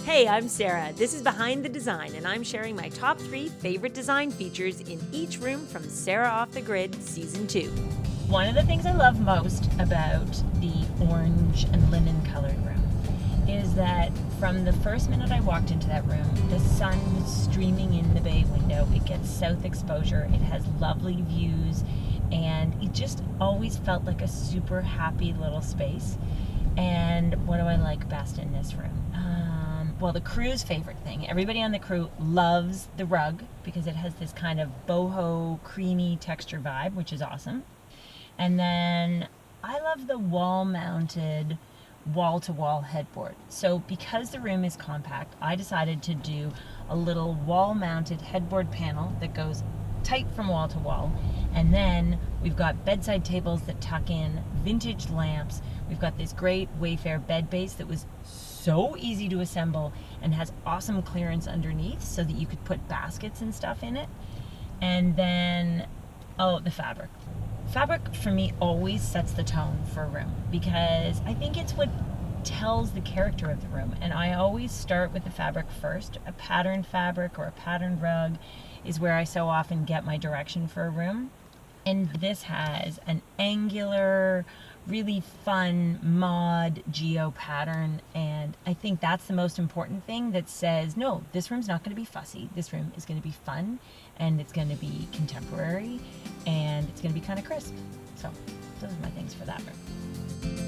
Hey, I'm Sarah. This is Behind the Design, and I'm sharing my top 3 favorite design features in each room from Sarah Off the Grid Season 2. One of the things I love most about the orange and linen colored room is that from the first minute I walked into that room, the sun was streaming in the bay window. It gets south exposure. It has lovely views, and it just always felt like a super happy little space. And what do I like best in this room? Well, the crew's favorite thing. Everybody on the crew loves the rug because it has this kind of boho, creamy texture vibe, which is awesome. And then I love the wall-mounted, wall-to-wall headboard. So because the room is compact, I decided to do a little wall-mounted headboard panel that goes tight from wall to wall. And then we've got bedside tables that tuck in, vintage lamps. We've got this great Wayfair bed base that was so easy to assemble and has awesome clearance underneath so that you could put baskets and stuff in it. And then, the fabric. Fabric for me always sets the tone for a room because I think it's what tells the character of the room. And I always start with the fabric first. A patterned fabric or a patterned rug is where I so often get my direction for a room. And this has an angular, really fun mod geo pattern, and I think that's the most important thing that says, no, this room's not going to be fussy. This room is going to be fun, and it's going to be contemporary, and it's going to be kind of crisp. So those are my things for that room.